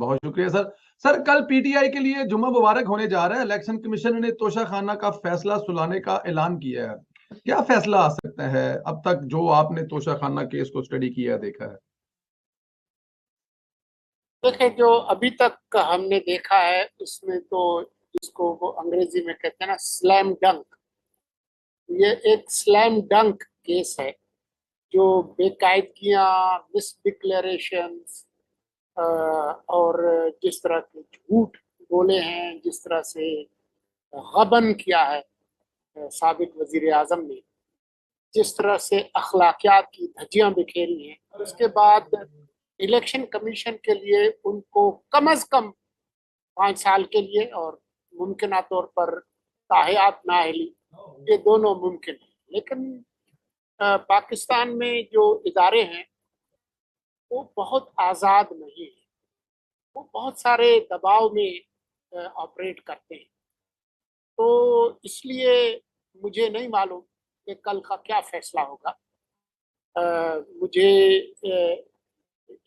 बहुत शुक्रिया sir. Sir, कल पीटीआई के लिए जुम्मा मुबारक होने जा रहा है। इलेक्शन कमीशन ने तोशा खाना का फैसला सुनाने का ऐलान किया है। क्या फैसला आ सकता है अब तक जो आपने तोशा खाना केस को स्टडी किया देखा है? देखिए, जो अभी तक हमने देखा है उसमें तो जिसको वो अंग्रेजी में कहते हैं ना, स्लैम डंक, ये एक स्लैम डंक केस है। जो बेकायदगियां, मिस डिक्लेरेशंस और जिस तरह के झूठ बोले हैं, जिस तरह से गबन किया है साबिक वजीर आजम ने, जिस तरह से अखलाकियात की धज्जियां बिखेरी हैं, उसके बाद इलेक्शन कमीशन के लिए उनको कम अज कम 5 साल के लिए और मुमकिन तौर पर ताहियात नाअहली, ये दोनों मुमकिन है। लेकिन पाकिस्तान में जो इदारे हैं वो बहुत आज़ाद नहीं है, वो बहुत सारे दबाव में ऑपरेट करते हैं। तो इसलिए मुझे नहीं मालूम कि कल का क्या फैसला होगा। मुझे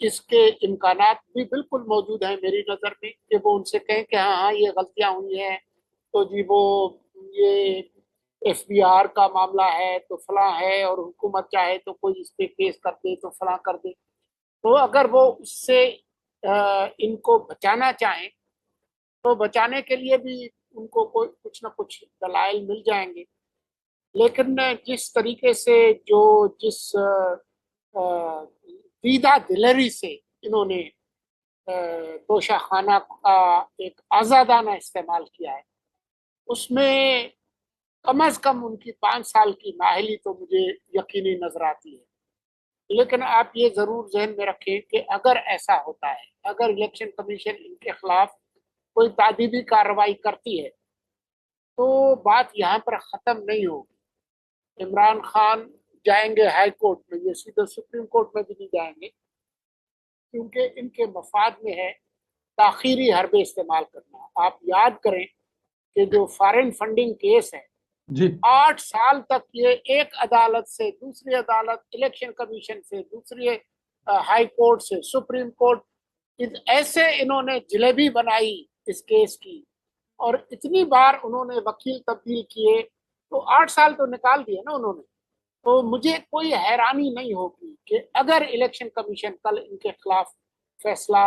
इसके इम्कानात भी बिल्कुल मौजूद हैं मेरी नज़र में कि वो उनसे कहें कि हाँ हाँ ये गलतियाँ हुई हैं, तो जी वो ये एफबीआर का मामला है तो फलां है, और हुकूमत चाहे तो कोई इस पे केस कर दे तो फलां कर दे। तो अगर वो उससे इनको बचाना चाहें तो बचाने के लिए भी उनको कोई कुछ ना कुछ दलाइल मिल जाएंगे। लेकिन जिस तरीके से जिस दीदा दिलरी से इन्होंने तोशा खाना का एक आज़ादाना इस्तेमाल किया है, उसमें कम अज कम उनकी 5 साल की नाअहली तो मुझे यकीनी नजर आती है। लेकिन आप ये जरूर जहन में रखें कि अगर ऐसा होता है, अगर इलेक्शन कमीशन इनके खिलाफ कोई तादीबी कार्रवाई करती है, तो बात यहाँ पर ख़त्म नहीं होगी। इमरान खान जाएंगे हाई कोर्ट में, ये सीधे सुप्रीम कोर्ट में भी नहीं जाएंगे, क्योंकि इनके मफाद में है ताखीरी हरबे इस्तेमाल करना। आप याद करें कि जो फॉरेन फंडिंग केस है जी। 8 साल तक ये एक अदालत से दूसरी अदालत, इलेक्शन कमीशन से दूसरी हाई कोर्ट से सुप्रीम कोर्ट, ऐसे इन्होंने जलेबी बनाई इस केस की, और इतनी बार उन्होंने वकील तब्दील किए, तो 8 साल तो निकाल दिए ना उन्होंने। तो मुझे कोई हैरानी नहीं होगी कि अगर इलेक्शन कमीशन कल इनके खिलाफ फैसला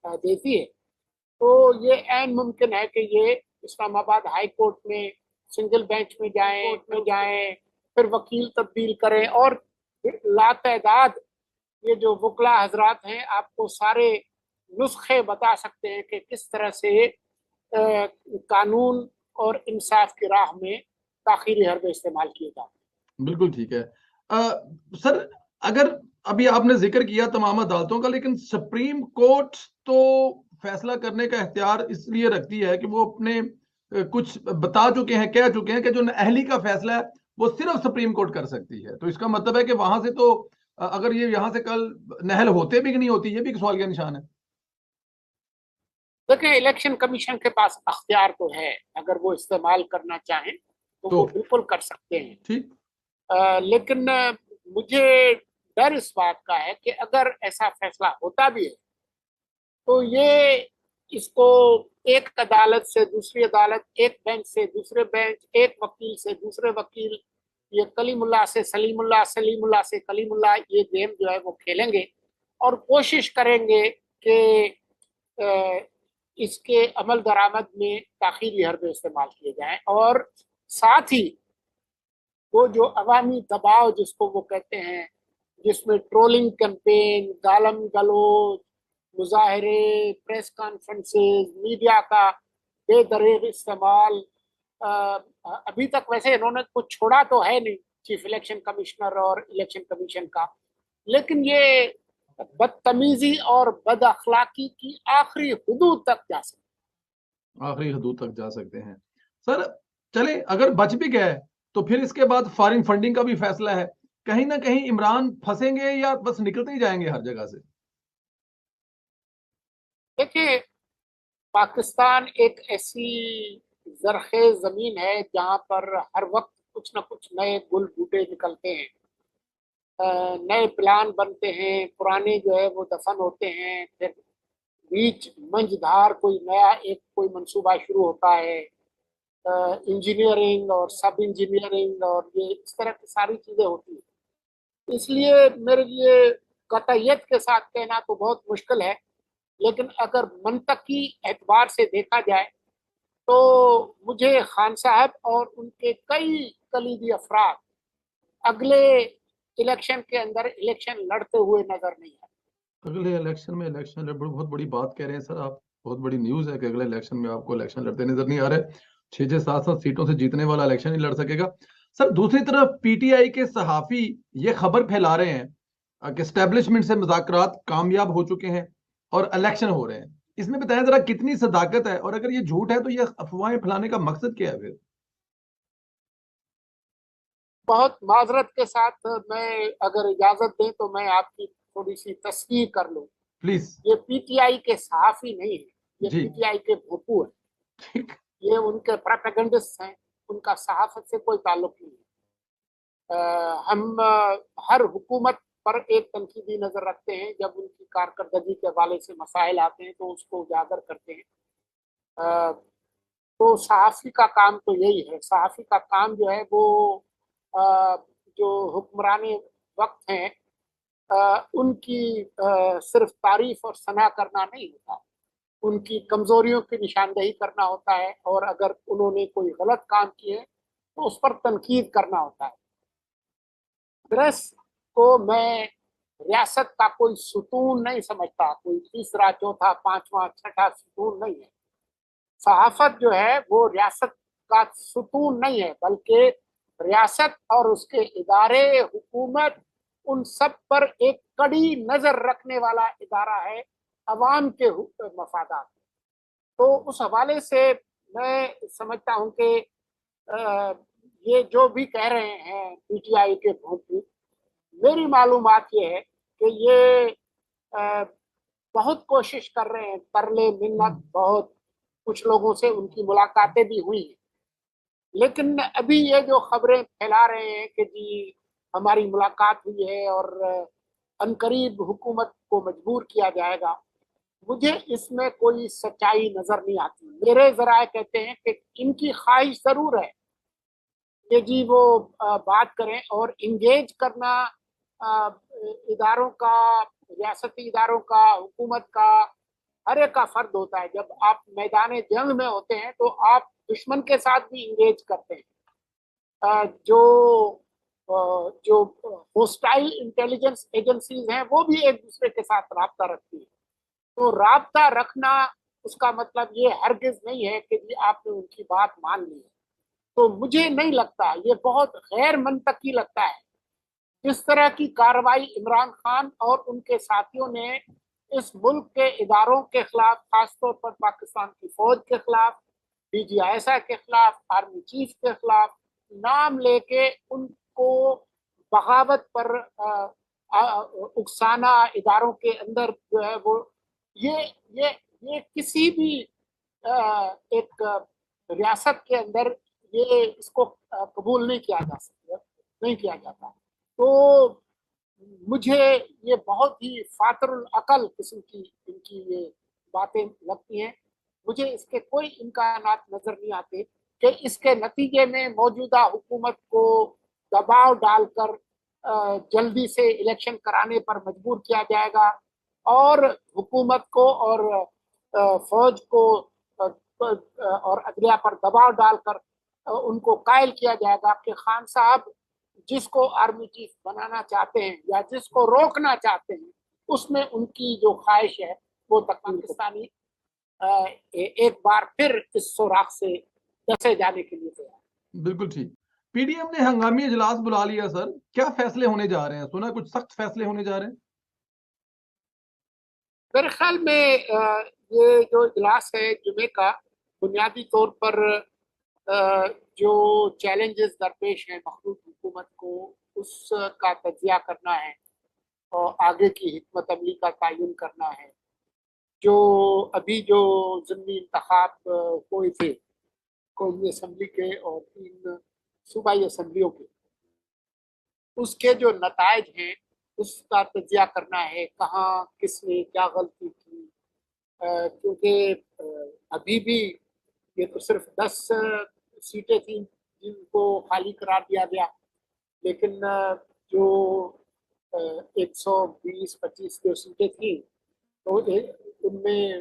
देती है, तो ये ऐन मुमकिन है कि ये इस्लामाबाद हाई कोर्ट में सिंगल बेंच में जाएं, फिर वकील तब्दील करें, और लातदाद ये जो वकला हजरात हैं आपको सारे नुस्खे बता सकते हैं कि किस तरह से कानून और इंसाफ की राह में ताखीरी हरबे इस्तेमाल किए जाते हैं। बिल्कुल ठीक है। सर, अगर अभी आपने जिक्र किया तमाम अदालतों का, लेकिन सुप्रीम कोर्ट तो फैसला करने का इख्तियार इसलिए रखती है कि वो अपने कुछ बता चुके हैं, कह चुके हैं कि जो नाअहली का फैसला है वो सिर्फ सुप्रीम कोर्ट कर सकती है। तो इसका मतलब है कि वहां से तो अगर ये यहाँ से कल नाअहल होते भी कि नहीं होती, ये भी एक सवाल का निशान है। देखिए, इलेक्शन कमीशन के पास अख्तियार तो है, अगर वो इस्तेमाल करना चाहें तो वो बिल्कुल कर सकते हैं। ठीक। लेकिन मुझे डर इस बात का है कि अगर ऐसा फैसला होता भी है तो ये इसको एक अदालत से दूसरी अदालत, एक बेंच से दूसरे बेंच, एक वकील से दूसरे वकील, ये कलीमुल्लाह से सलीमुल्लाह, सलीमुल्लाह से कलीमुल्लाह, ये गेम जो है वो खेलेंगे और कोशिश करेंगे कि इसके अमल दरामद में ताखीरी हरबे इस्तेमाल किए जाएं। और साथ ही वो जो अवामी दबाव जिसको वो कहते हैं, जिसमें ट्रोलिंग कैंपेन, गालम गलोच, मुजाहरे, प्रेस कॉन्फ्रेंसेस, मीडिया का बेदरेग इस्तेमाल, अभी तक वैसे इन्होंने कुछ छोड़ा तो है नहीं चीफ इलेक्शन कमिश्नर और इलेक्शन कमीशन का, लेकिन ये बदतमीजी और बद अखलाकी की आखिरी हदूद तक जा सकते, आखिरी हदूद तक जा सकते हैं। सर, चले अगर बच भी गए तो फिर इसके बाद फॉरेन फंडिंग का भी फैसला है। कहीं ना कहीं इमरान फंसेंगे या बस निकलते ही जाएंगे हर जगह से? देखिए, पाकिस्तान एक ऐसी जरखेज जमीन है जहां पर हर वक्त कुछ ना कुछ नए गुल बूटे निकलते हैं, नए प्लान बनते हैं, पुराने जो है वो दफन होते हैं, फिर बीच मंझधार कोई नया एक कोई मंसूबा शुरू होता है, इंजीनियरिंग और सब इंजीनियरिंग और ये इस तरह की सारी चीजें होती है। इसलिए मेरे लिए कतईयत के साथ कहना तो बहुत मुश्किल है, लेकिन अगर मंतकी एतबार से देखा जाए तो मुझे खान साहब और उनके कई कलीदी अफराद अगले इलेक्शन के अंदर इलेक्शन लड़ते हुए नजर नहीं आए। अगले इलेक्शन में इलेक्शन बहुत बड़ी बात कह रहे हैं सर आप, बहुत बड़ी न्यूज है कि अगले इलेक्शन में आपको इलेक्शन लड़ते नजर नहीं आ रहे। 6-7 सीटों से जीतने वाला इलेक्शन ही लड़ सकेगा। सर दूसरी तरफ पीटीआई के सहाफी ये खबर फैला रहे हैं कि एस्टेब्लिशमेंट से मुज़ाकरात कामयाब हो चुके हैं और इलेक्शन हो रहे हैं। इसमें बताएं जरा कितनी सदाकत है, और अगर ये झूठ है तो ये अफवाहें फैलाने का मकसद क्या है फिर? बहुत माजरत के साथ मैं, अगर इजाजत दें तो मैं आपकी थोड़ी सी तस्वीर कर लूं। प्लीज। ये पीटीआई के सहाफी नहीं है, ये जी। पीटीआई के भोपू है, ठीक। ये उनके प्रोपेगेंडिस्ट हैं, उनका सहाफत से कोई ताल्लुक नहीं है। हम हर हुकूमत पर एक तनकीदी नजर रखते हैं, जब उनकी कारकर्दगी के हवाले से मसाइल आते हैं तो उसको उजागर करते हैं। तो सहाफ़ी का काम तो यही है, सहाफ़ी का काम जो है वो जो हुक्मरानी वक्त हैं उनकी सिर्फ तारीफ और सना करना नहीं होता, उनकी कमजोरियों की निशानदेही करना होता है, और अगर उन्होंने कोई गलत काम किए तो उस पर तनकीद करना होता है। प्रेस को मैं रियासत का कोई सुतून नहीं समझता, कोई तीसरा चौथा पांचवा छठा सुतून नहीं है। सहाफत जो है वो रियासत का सुतून नहीं है, बल्कि रियासत और उसके इदारे, हुकूमत, उन सब पर एक कड़ी नजर रखने वाला इदारा है, अवाम के मफादात। तो उस हवाले से मैं समझता हूँ कि ये जो भी कह रहे हैं पीटीआई के भोंपू, मेरी मालूमात ये है कि ये बहुत कोशिश कर रहे हैं, तरले मिन्नत, बहुत कुछ लोगों से उनकी मुलाकातें भी हुई हैं, लेकिन अभी ये जो खबरें फैला रहे हैं कि जी हमारी मुलाकात हुई है और अनकरीब हुकूमत को मजबूर किया जाएगा, मुझे इसमें कोई सच्चाई नजर नहीं आती। मेरे जराए कहते हैं कि इनकी ख्वाहिश जरूर है कि जी वो बात करें, और इंगेज करना इदारों का, रियासती इदारों का, हुकूमत का हर एक का फर्ज होता है। जब आप मैदान जंग में होते हैं तो आप दुश्मन के साथ भी इंगेज करते हैं। जो होस्टाइल इंटेलिजेंस एजेंसीज हैं वो भी एक दूसरे के साथ राब्ता रखती है। तो राब्ता रखना उसका मतलब ये हरगिज नहीं है कि जी आपने उनकी बात मान ली है। तो मुझे नहीं लगता, ये बहुत गैर मंतकी लगता है इस तरह की कार्रवाई इमरान खान और उनके साथियों ने इस मुल्क के इदारों के खिलाफ, खासतौर पर पाकिस्तान की फौज के खिलाफ, DGISI के खिलाफ, आर्मी चीफ के खिलाफ नाम लेके उनको बगावत पर उकसाना, इदारों के अंदर जो है वो ये ये ये किसी भी एक रियासत के अंदर ये इसको कबूल नहीं किया जा सकता, नहीं किया जाता। तो मुझे ये बहुत ही फातरुल अकल किस्म की इनकी ये बातें लगती हैं। मुझे इसके कोई इम्कानात नजर नहीं आते कि इसके नतीजे में मौजूदा हुकूमत को दबाव डालकर जल्दी से इलेक्शन कराने पर मजबूर किया जाएगा, और हुकूमत को और फौज को और अदलिया पर दबाव डालकर उनको कायल किया जाएगा कि खान साहब जिसको आर्मी चीफ बनाना चाहते हैं या जिसको रोकना चाहते हैं, उसमें उनकी जो ख्वाहिश है वो तक पाकिस्तानी एक बार फिर इस सुराख से डसे जाने के लिए तैयार। बिल्कुल ठीक। पीडीएम ने हंगामी इजलास बुला लिया सर, क्या फैसले होने जा रहे हैं? सुना कुछ सख्त फैसले होने जा रहे हैं। मेरे ख्याल में ये जो इजलास है जुमे का, बुनियादी तौर पर जो चैलेंजेस दरपेश हैं मखलूक हुकूमत को, उसका तजिया करना है और आगे की हिकमत अमली का तयन करना है। जो अभी जो ज़िमनी इंतखाब हुए थे कौमी असम्बली के और 3 सूबाई असम्बलियों के, उसके जो नताइज हैं उसका तजिया करना है, कहाँ किसने क्या गलती की, کیونکہ ابھی بھی یہ تو صرف 10 سیٹیں تھیں جن کو خالی قرار دیا گیا، لیکن جو 120-25 جو سیٹیں تھیں تو ان میں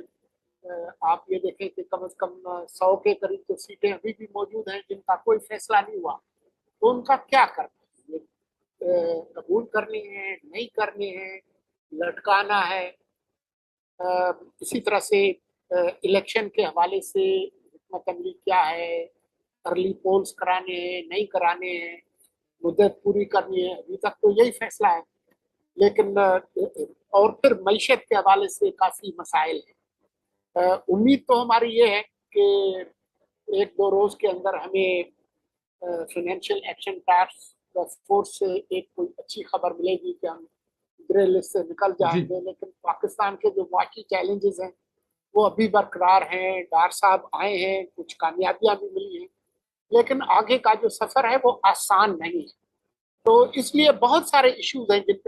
آپ یہ دیکھیں کہ کم از کم 100 کے قریب تو سیٹیں ابھی بھی موجود ہیں جن کا کوئی فیصلہ نہیں ہوا، تو ان کا کیا کرنا ہے؟ قبول کرنے ہیں، نہیں کرنے ہیں، لٹکانا ہے؟ اسی طرح سے الیکشن کے حوالے سے حکمت عملی کیا ہے، ارلی پولز کرانے ہیں، نہیں کرانے ہیں، مدت پوری کرنی ہے، ابھی تک تو یہی فیصلہ ہے، لیکن اور پھر معیشت کے حوالے سے کافی مسائل ہیں۔ امید تو ہماری یہ ہے کہ 1-2 روز کے اندر ہمیں فائنینشیل ایکشن ٹاسک فورس سے ایک کوئی اچھی خبر ملے گی کہ ہم گرے لسٹ سے نکل جائیں گے، لیکن پاکستان کے جو معاشی چیلنجز ہیں وہ ابھی برقرار ہیں۔ ڈار صاحب آئے ہیں، کچھ کامیابیاں بھی ملی ہیں، لیکن آگے کا جو سفر ہے وہ آسان نہیں ہے، تو اس لیے بہت سارے ایشوز ہیں جن پہ